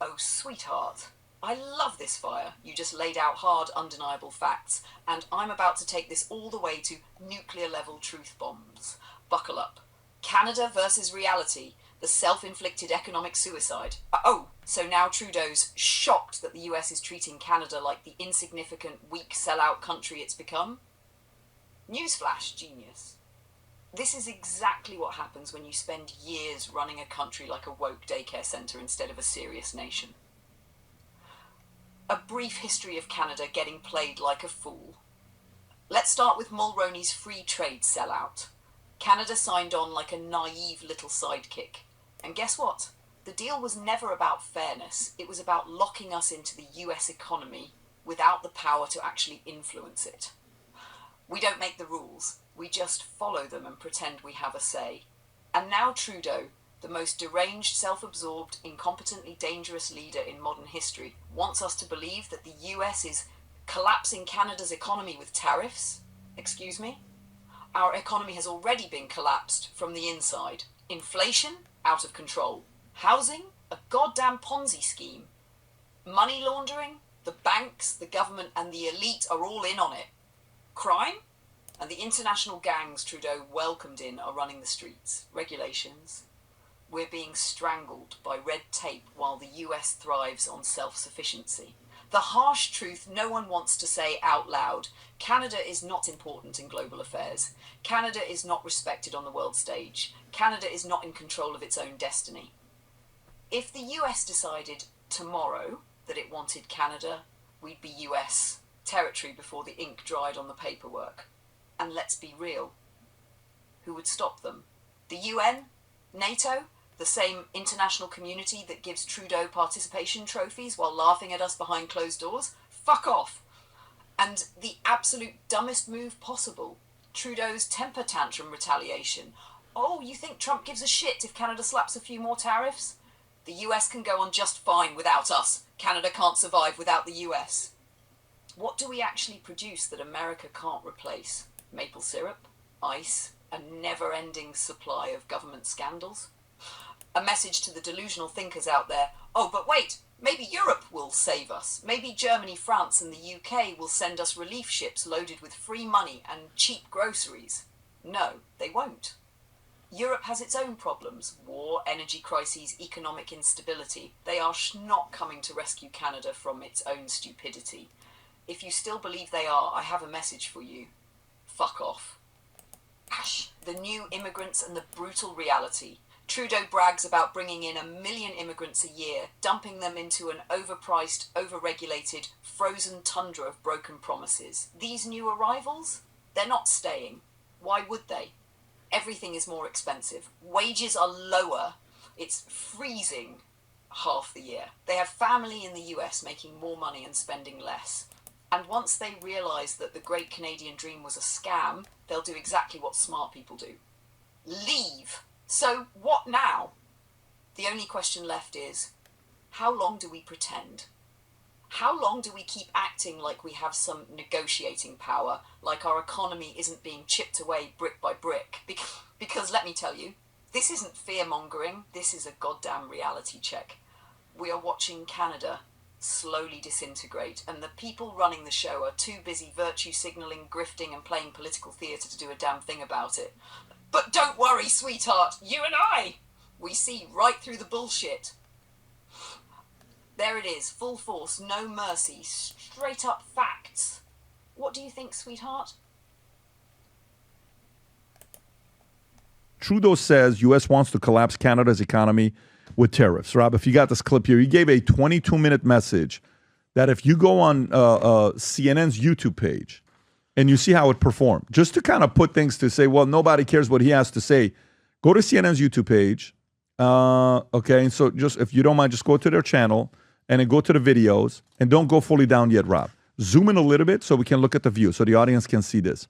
Oh, sweetheart. I love this fire. You just laid out hard, undeniable facts, and I'm about to take this all the way to nuclear-level truth bombs. Buckle up. Canada versus reality, the self-inflicted economic suicide. Oh, so now Trudeau's shocked that the US is treating Canada like the insignificant, weak, sellout country it's become? Newsflash, genius. This is exactly what happens when you spend years running a country like a woke daycare centre instead of a serious nation. A brief history of Canada getting played like a fool. Let's start with Mulroney's free trade sellout. Canada signed on like a naive little sidekick. And guess what? The deal was never about fairness. It was about locking us into the US economy without the power to actually influence it. We don't make the rules. We just follow them and pretend we have a say. And now Trudeau, the most deranged, self-absorbed, incompetently dangerous leader in modern history, wants us to believe that the US is collapsing Canada's economy with tariffs? Excuse me? Our economy has already been collapsed from the inside. Inflation? Out of control. Housing? A goddamn Ponzi scheme. Money laundering? The banks, the government, and the elite are all in on it. Crime? And the international gangs Trudeau welcomed in are running the streets. Regulations. We're being strangled by red tape while the US thrives on self-sufficiency. The harsh truth no one wants to say out loud. Canada is not important in global affairs. Canada is not respected on the world stage. Canada is not in control of its own destiny. If the US decided tomorrow that it wanted Canada, we'd be US territory before the ink dried on the paperwork. And let's be real. Who would stop them? The UN? NATO? The same international community that gives Trudeau participation trophies while laughing at us behind closed doors? Fuck off. And the absolute dumbest move possible, Trudeau's temper tantrum retaliation. Oh, you think Trump gives a shit if Canada slaps a few more tariffs? The US can go on just fine without us. Canada can't survive without the US. What do we actually produce that America can't replace? Maple syrup? Ice? A never-ending supply of government scandals? A message to the delusional thinkers out there. Oh, but wait, maybe Europe will save us. Maybe Germany, France and the UK will send us relief ships loaded with free money and cheap groceries. No, they won't. Europe has its own problems. War, energy crises, economic instability. They are not coming to rescue Canada from its own stupidity. If you still believe they are, I have a message for you. Fuck off. Ash, the new immigrants and the brutal reality. Trudeau brags about bringing in 1 million immigrants a year, dumping them into an overpriced, overregulated, frozen tundra of broken promises. These new arrivals? They're not staying. Why would they? Everything is more expensive. Wages are lower. It's freezing half the year. They have family in the US making more money and spending less. And once they realise that the Great Canadian Dream was a scam, they'll do exactly what smart people do. Leave! So what now? The only question left is, how long do we pretend? How long do we keep acting like we have some negotiating power, like our economy isn't being chipped away brick by brick? Because let me tell you, this isn't fear-mongering, this is a goddamn reality check. We are watching Canada slowly disintegrate, and the people running the show are too busy virtue signalling, grifting, and playing political theatre to do a damn thing about it. But don't worry, sweetheart, you and I, we see right through the bullshit. There it is, full force, no mercy, straight up facts. What do you think, sweetheart? Trudeau says U.S. wants to collapse Canada's economy with tariffs. Rob, if you got this clip here, he gave a 22-minute message that if you go on CNN's YouTube page and you see how it performed, just to kind of put things to say, well, nobody cares what he has to say, go to CNN's YouTube page. Okay, and so just if you don't mind, just go to their channel and then go to the videos and don't go fully down yet, Rob. Zoom in a little bit so we can look at the view so the audience can see this.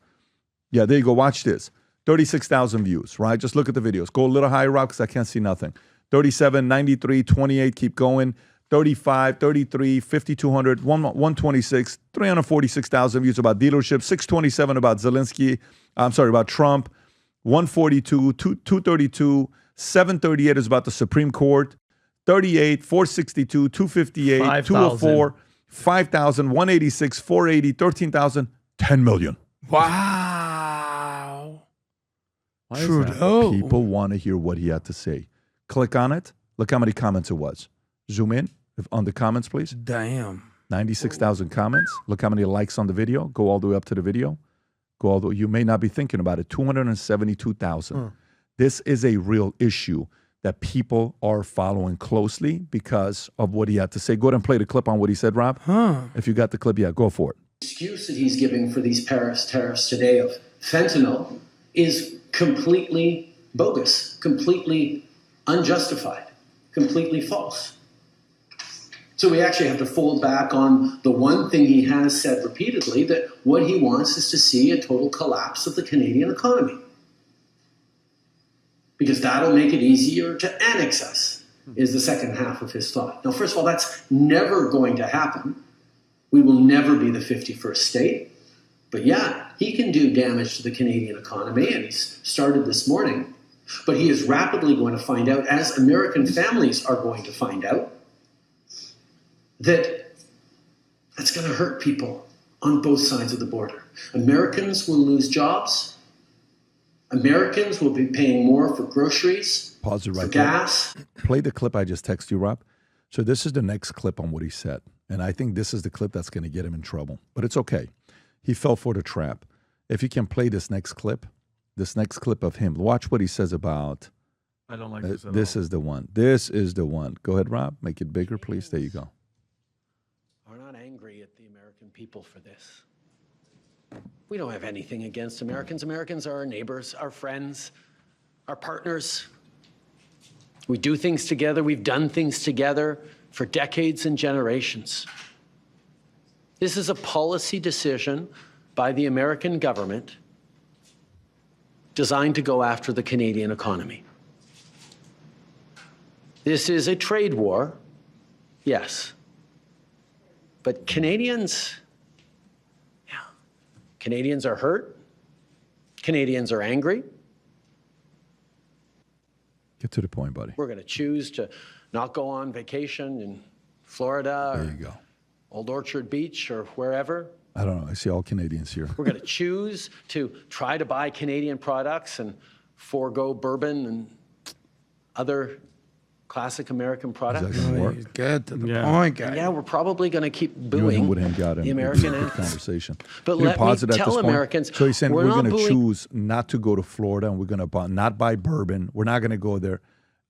Yeah, there you go. Watch this. 36,000 views, right? Just look at the videos. Go a little higher, Rob, because I can't see nothing. 37, 93, 28, keep going. 35, 33, 5,200, 126, 346,000 views about dealerships, 627 about Zelensky, about Trump, 142, 232, 738 is about the Supreme Court, 38, 462, 258, 204, 5,000, 186, 480, 13,000, 10 million. Wow. Trudeau. People want to hear what he had to say. Click on it. Look how many comments it was. Zoom in on the comments, please. Damn. 96,000 comments. Look how many likes on the video. Go all the way up to the video. You may not be thinking about it. 272,000. This is a real issue that people are following closely because of what he had to say. Go ahead and play the clip on what he said, Rob. If you got the clip, yeah, go for it. The excuse that he's giving for these Paris tariffs today of fentanyl is completely bogus, completely unjustified, completely false. So we actually have to fall back on the one thing he has said repeatedly, that what he wants is to see a total collapse of the Canadian economy. Because that'll make it easier to annex us, is the second half of his thought. Now, first of all, that's never going to happen. We will never be the 51st state. But yeah, he can do damage to the Canadian economy, and he's started this morning. But he is rapidly going to find out, as American families are going to find out, that that's going to hurt people on both sides of the border. Americans will lose jobs. Americans will be paying more for groceries, Pause it right for there. gas. Play the clip I just texted you, Rob. So this is the next clip on what he said. And I think this is the clip that's going to get him in trouble. But it's okay. He fell for the trap. If you can play this next clip of him, watch what he says about... I don't like this at This all. is the one. This is the one. Go ahead, Rob. Make it bigger, please. There you go. Are not angry at the American people for this. We don't have anything against Americans. Americans are our neighbors, our friends, our partners. We do things together. We've done things together for decades and generations. This is a policy decision by the American government designed to go after the Canadian economy. This is a trade war, yes. But Canadians are hurt. Canadians are angry. Get to the point, buddy. We're going to choose to not go on vacation in Florida There or you go. Old Orchard Beach or wherever. I don't know. I see all Canadians here. We're going to choose to try to buy Canadian products and forego bourbon and other classic American products. Is that gonna work? He's good to the point, guy. Yeah, we're probably going to keep You and booing him would hang out in the American good anthem. conversation. But Can you let pause me it at tell this point? Americans, So he's saying we're we're not going to booing- choose not to go to Florida and we're going to not buy bourbon. We're not going to go there.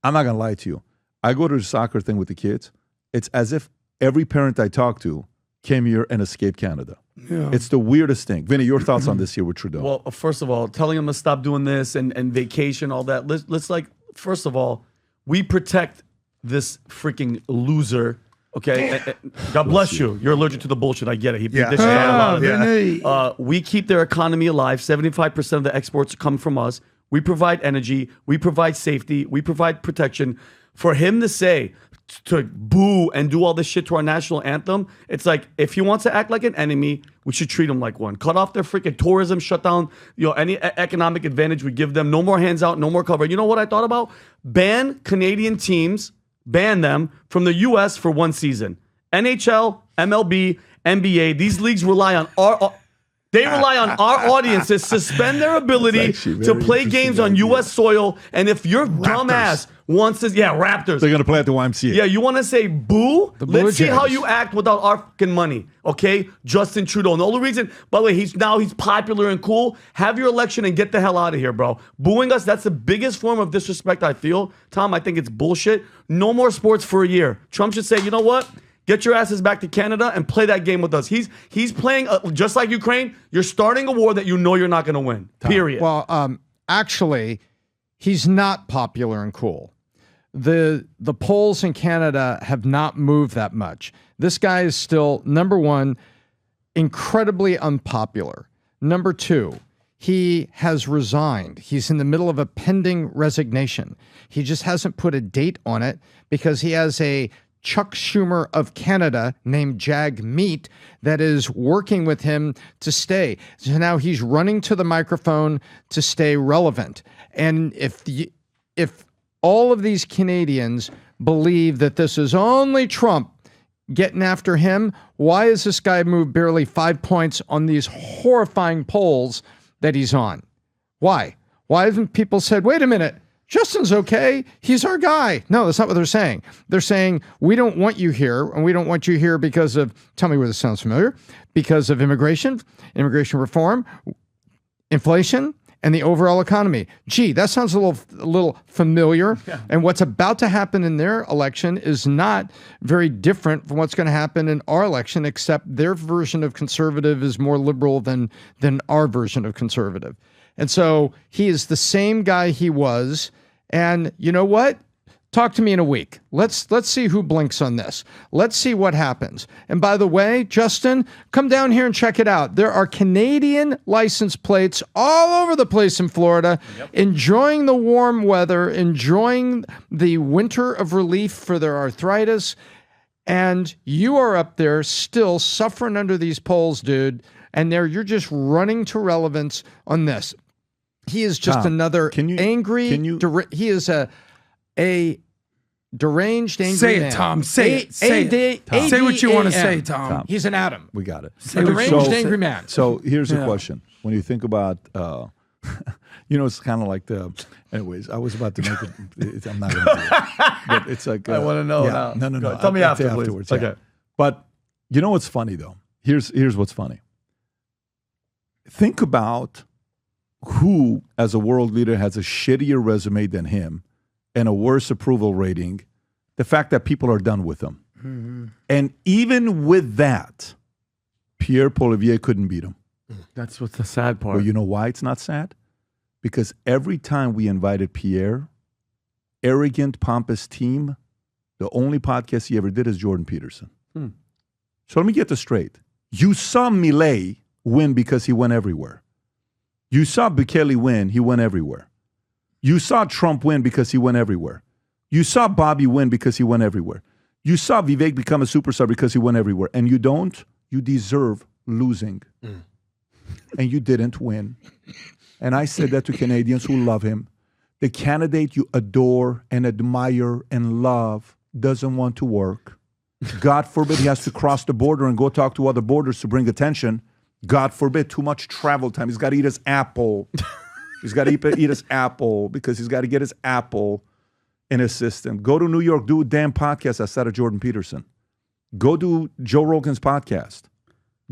I'm not going to lie to you. I go to the soccer thing with the kids. It's as if every parent I talk to came here and escaped Canada. Yeah. It's the weirdest thing. Vinny, your thoughts on this here with Trudeau? Well, first of all, telling him to stop doing this and vacation, all that. Let's like, first of all, we protect this freaking loser. Okay, God bless you. You're allergic to the bullshit. I get it. He beat this shit out of it. We keep their economy alive. 75% of the exports come from us. We provide energy. We provide safety. We provide protection. For him to say, to boo and do all this shit to our national anthem, it's like, if he wants to act like an enemy, we should treat him like one. Cut off their freaking tourism, shut down, any economic advantage we give them. No more hands out, no more cover. You know what I thought about? Ban Canadian teams, ban them from the U.S. for one season. NHL, MLB, NBA, these leagues rely on our audience to suspend their ability to play games on U.S. soil. And if your dumbass wants to, Raptors. They're going to play at the YMCA. Yeah, you want to say boo? Blue Let's see how Jays. you act without our fucking money, okay? Justin Trudeau. And the only reason, by the way, he's popular and cool. Have your election and get the hell out of here, bro. Booing us, that's the biggest form of disrespect I feel. Tom, I think it's bullshit. No more sports for a year. Trump should say, you know what? Get your asses back to Canada and play that game with us. He's playing, just like Ukraine, you're starting a war that you know you're not going to win, period. Well, actually, he's not popular and cool. The polls in Canada have not moved that much. This guy is still, number one, incredibly unpopular. Number two, he has resigned. He's in the middle of a pending resignation. He just hasn't put a date on it because he has a Chuck Schumer of Canada named Jag Meat that is working with him to stay. So now he's running to the microphone to stay relevant. And if all of these Canadians believe that this is only Trump getting after him. Why has this guy moved barely 5 points on these horrifying polls that he's on? Why? Why haven't people said, wait a minute, Justin's okay. He's our guy. No, that's not what they're saying. They're saying, we don't want you here, and we don't want you here because of, tell me where this sounds familiar, because of immigration reform, inflation, and the overall economy. Gee, that sounds a little familiar. Yeah. And what's about to happen in their election is not very different from what's going to happen in our election, except their version of conservative is more liberal than our version of conservative. And so he is the same guy he was. And you know what? Talk to me in a week. Let's see who blinks on this. Let's see what happens. And by the way, Justin, come down here and check it out. There are Canadian license plates all over the place in Florida, enjoying the warm weather, enjoying the winter of relief for their arthritis. And you are up there still suffering under these polls, dude. And you're just running to relevance on this. He is just another angry. He is a deranged, angry Say it, man. Tom. Say it. Say what you want to say, Tom. He's an atom. We got it. A deranged, angry man. So here's the question. When you think about, it's kind of like anyways, I was about to make it. I'm not going to do it. But it's like. I want to know now. No. Tell me afterwards. Yeah. Okay. But you know what's funny, though? Here's what's funny. Think about who, as a world leader, has a shittier resume than him and a worse approval rating, the fact that people are done with him. Mm-hmm. And even with that, Pierre Poilievre couldn't beat him. That's what's the sad part. Well, you know why it's not sad? Because every time we invited Pierre, arrogant, pompous team, the only podcast he ever did is Jordan Peterson. So let me get this straight. You saw Milei win because he went everywhere. You saw Bukele win, he went everywhere. You saw Trump win because he went everywhere. You saw Bobby win because he went everywhere. You saw Vivek become a superstar because he went everywhere. And you don't, you deserve losing. And you didn't win. And I said that to Canadians who love him. The candidate you adore and admire and love doesn't want to work. God forbid he has to cross the border and go talk to other borders to bring attention. God forbid, too much travel time. He's got to eat his apple. He's got to eat his apple because he's got to get his apple in his system. Go to New York, do a damn podcast outside of Jordan Peterson. Go do Joe Rogan's podcast.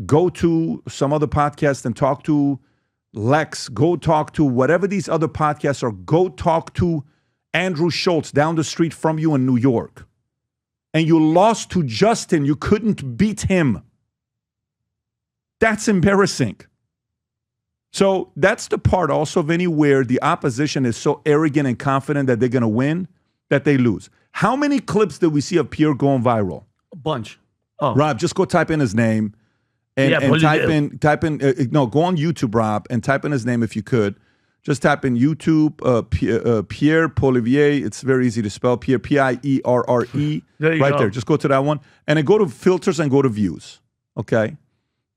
Go to some other podcast and talk to Lex. Go talk to whatever these other podcasts are. Go talk to Andrew Schultz down the street from you in New York. And you lost to Justin. You couldn't beat him. That's embarrassing. So that's the part also, Vinny, where the opposition is so arrogant and confident that they're going to win that they lose. How many clips did we see of Pierre going viral? A bunch. Oh. Rob, just go type in his name and type in go on YouTube, Rob, and type in his name if you could. Just type in YouTube, Pierre Poilievre. It's very easy to spell. Pierre, Pierre. There. Just go to that one. And then go to filters and go to views. Okay?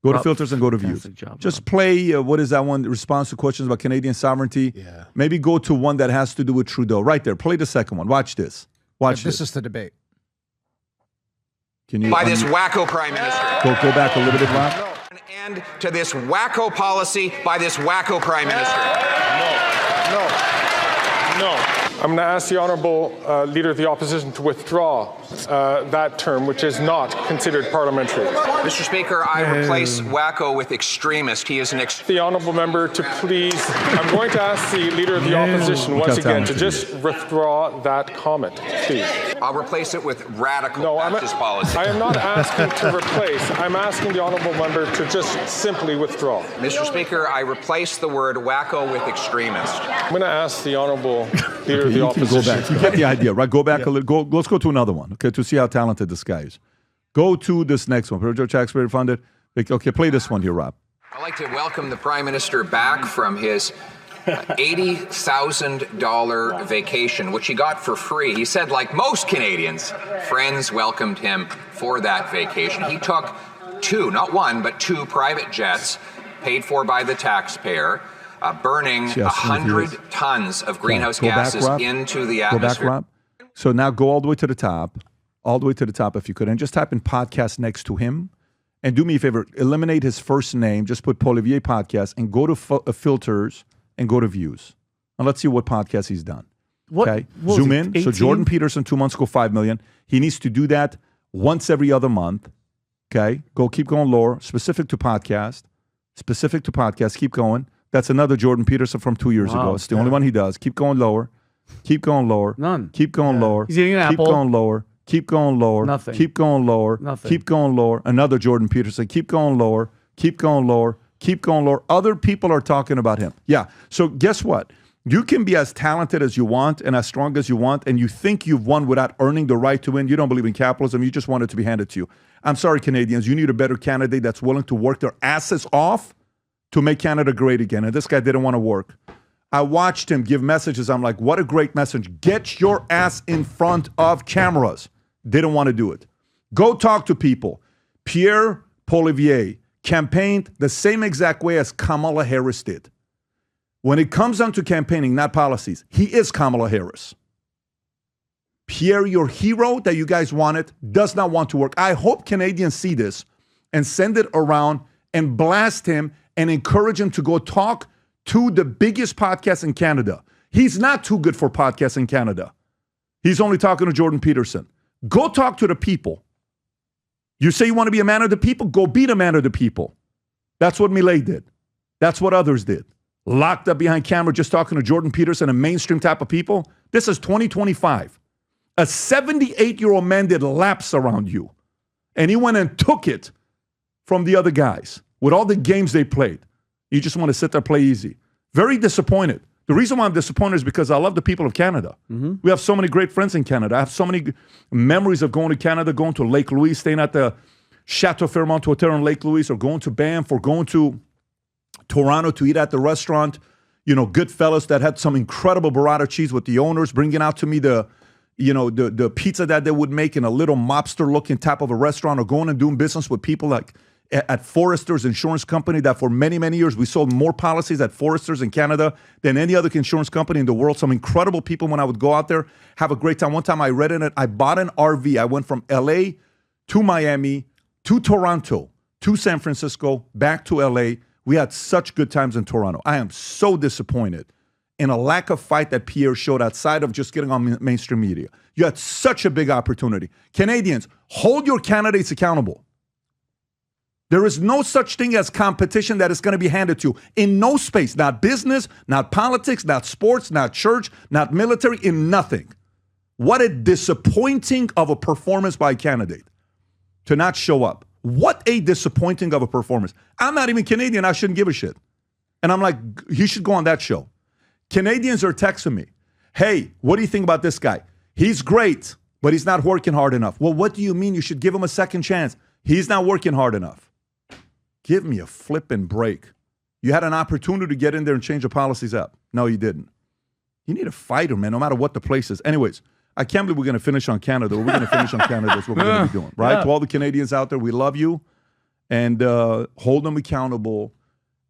Go to filters and go to views. Just play, what is that one? Response to questions about Canadian sovereignty. Yeah. Maybe go to one that has to do with Trudeau. Right there. Play the second one. Watch this. This is the debate. Can you? By this wacko prime minister. Go back a little bit, Rob. An end to this wacko policy by this wacko prime minister. No. I'm going to ask the Honourable Leader of the Opposition to withdraw that term, which is not considered parliamentary. Mr. Speaker, I replace wacko with extremist. He is an The Honourable Member to please... I'm going to ask the Leader of the Opposition once again to just withdraw that comment, please. I'll replace it with radical leftist policy. I am not asking to replace. I'm asking the Honourable Member to just simply withdraw. Mr. Speaker, I replace the word wacko with extremist. I'm going to ask the Honourable Leader of the Opposition. Go back. You get the idea, right? Go back a little. Let's go to another one, okay, to see how talented this guy is. Go to this next one. Puerto Rico taxpayer funded. Okay, play this one here, Rob. I'd like to welcome the Prime Minister back from his $80,000 vacation, which he got for free. He said, like most Canadians, friends welcomed him for that vacation. He took two, not one, but two private jets paid for by the taxpayer, burning 100 tons of greenhouse gases into the atmosphere. Go back, Rob. So now go all the way to the top if you could, and just type in podcast next to him. And do me a favor, eliminate his first name, just put Paul Olivier Podcast, and go to filters and go to views. And let's see what podcast he's done. Okay, zoom in. 18? So Jordan Peterson, 2 months ago, 5 million. He needs to do that once every other month. Okay, keep going lower. Specific to podcast. Keep going. That's another Jordan Peterson from 2 years ago. It's the only one he does. Keep going lower. None. Keep going lower. He's eating an apple. Keep going lower. Keep going lower. Nothing. Keep going lower. Nothing. Keep going lower. Another Jordan Peterson. Keep going lower. Keep going lower. Keep going lower. Other people are talking about him. Yeah. So guess what? You can be as talented as you want and as strong as you want, and you think you've won without earning the right to win. You don't believe in capitalism. You just want it to be handed to you. I'm sorry, Canadians. You need a better candidate that's willing to work their asses off to make Canada great again. And this guy didn't want to work. I watched him give messages. I'm like, what a great message. Get your ass in front of cameras. Didn't want to do it. Go talk to people. Pierre Poilievre campaigned the same exact way as Kamala Harris did. When it comes down to campaigning, not policies, he is Kamala Harris. Pierre, your hero that you guys wanted, does not want to work. I hope Canadians see this and send it around and blast him and encourage him to go talk to the biggest podcast in Canada. He's not too good for podcasts in Canada. He's only talking to Jordan Peterson. Go talk to the people. You say you want to be a man of the people? Go be the man of the people. That's what Millet did. That's what others did. Locked up behind camera just talking to Jordan Peterson, a mainstream type of people. This is 2025. A 78-year-old man did laps around you. And he went and took it from the other guys with all the games they played. You just want to sit there, play easy. Very disappointed. The reason why I'm disappointed is because I love the people of Canada. Mm-hmm. We have so many great friends in Canada. I have so many memories of going to Canada, going to Lake Louise, staying at the Chateau Fairmont Hotel in Lake Louise, or going to Banff, or going to Toronto to eat at the restaurant. You know, Goodfellas that had some incredible burrata cheese with the owners, bringing out to me the pizza that they would make in a little mobster-looking type of a restaurant, or going and doing business with people like at Forrester's Insurance Company that for many, many years we sold more policies at Forrester's in Canada than any other insurance company in the world. Some incredible people when I would go out there, have a great time. One time I read in it, I bought an RV. I went from LA to Miami to Toronto to San Francisco, back to LA. We had such good times in Toronto. I am so disappointed in a lack of fight that Pierre showed outside of just getting on mainstream media. You had such a big opportunity. Canadians, hold your candidates accountable. There is no such thing as competition that is going to be handed to you in no space, not business, not politics, not sports, not church, not military, in nothing. What a disappointing of a performance by a candidate to not show up. What a disappointing of a performance. I'm not even Canadian. I shouldn't give a shit. And I'm like, he should go on that show. Canadians are texting me, hey, what do you think about this guy? He's great, but he's not working hard enough. Well, what do you mean? You should give him a second chance. He's not working hard enough. Give me a flipping break. You had an opportunity to get in there and change the policies up. No, you didn't. You need a fighter, man, no matter what the place is. Anyways, I can't believe we're going to finish on Canada. We're going to finish on Canada. That's what we're going to be doing, right? Yeah. To all the Canadians out there, we love you. And hold them accountable.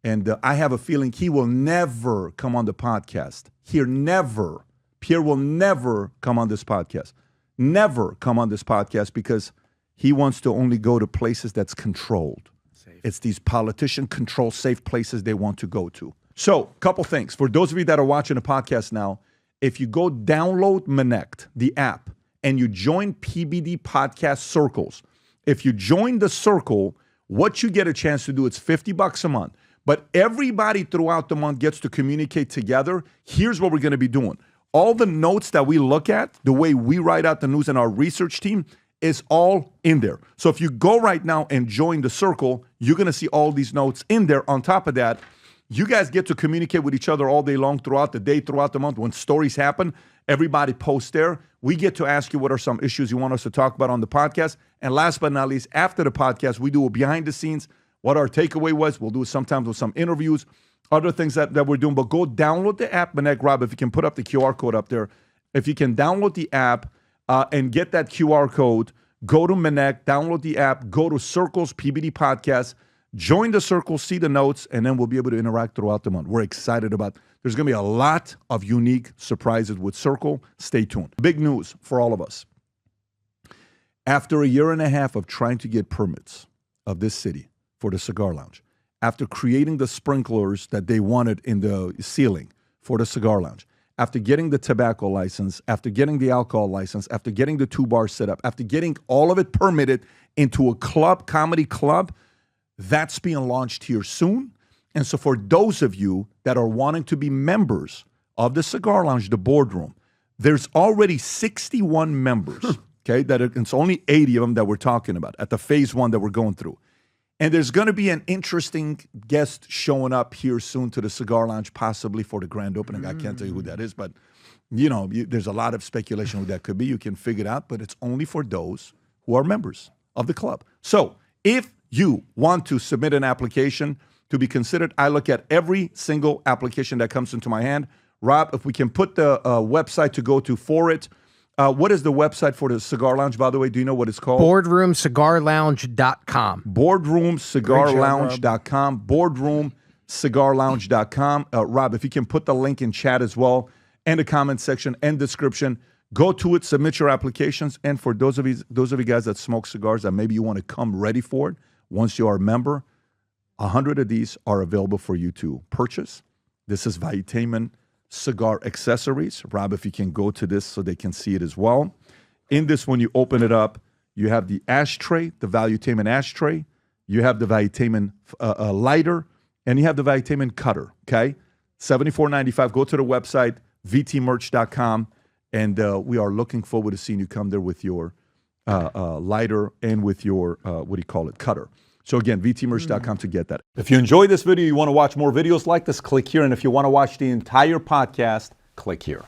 And I have a feeling he will never come on the podcast. Pierre will never come on this podcast. Never come on this podcast, because he wants to only go to places that's controlled. Safe. It's these politician control safe places they want to go to. So, couple things. For those of you that are watching the podcast now, if you go download Connect, the app, and you join PBD Podcast Circles, if you join the circle, what you get a chance to do, it's $50 a month. But everybody throughout the month gets to communicate together. Here's what we're going to be doing. All the notes that we look at, the way we write out the news and our research team, is all in there. So if you go right now and join the circle, you're going to see all these notes in there. On top of that, you guys get to communicate with each other all day long, throughout the day, throughout the month. When stories happen, everybody posts there. We get to ask you what are some issues you want us to talk about on the podcast. And last but not least, after the podcast, we do a behind the scenes, what our takeaway was. We'll do it sometimes with some interviews, other things that we're doing. But go download the app, Manek, Rob, if you can put up the QR code up there. If you can download the app and get that QR code, go to Manek, download the app, go to Circles PBD Podcast, Join the circle, see the notes, and then we'll be able to interact throughout the month. We're excited about. There's going to be a lot of unique surprises with Circle. Stay tuned. Big news for all of us. After a year and a half of trying to get permits of this city for the cigar lounge, after creating the sprinklers that they wanted in the ceiling for the cigar lounge, after getting the tobacco license, after getting the alcohol license, after getting the 2-bar setup, after getting all of it permitted into a club, comedy club, that's being launched here soon. And so for those of you that are wanting to be members of the cigar lounge, the boardroom, there's already 61 members, okay? It's only 80 of them that we're talking about at the phase 1 that we're going through. And there's going to be an interesting guest showing up here soon to the cigar lounge, possibly for the grand opening. I can't tell you who that is, but there's a lot of speculation who that could be. You can figure it out, but it's only for those who are members of the club. So if you want to submit an application to be considered, I look at every single application that comes into my hand. Rob, if we can put the website to go to for it. What is the website for the cigar lounge, by the way? Do you know what it's called? BoardroomCigarLounge.com. BoardroomCigarLounge.com. BoardroomCigarLounge.com. Rob, if you can put the link in chat as well, and the comment section and description. Go to it, submit your applications. And for those of you guys that smoke cigars that maybe you want to come ready for it, once you are a member, 100 of these are available for you to purchase. This is Valuetainment cigar accessories. Rob, if you can go to this so they can see it as well. In this, when you open it up, you have the ashtray, the Valuetainment ashtray. You have the Valuetainment lighter, and you have the Valuetainment cutter, okay? $74.95. Go to the website, vtmerch.com, and we are looking forward to seeing you come there with your lighter and with your, cutter. So again, vtmerch.com to get that. If you enjoyed this video, you want to watch more videos like this, click here. And if you want to watch the entire podcast, click here.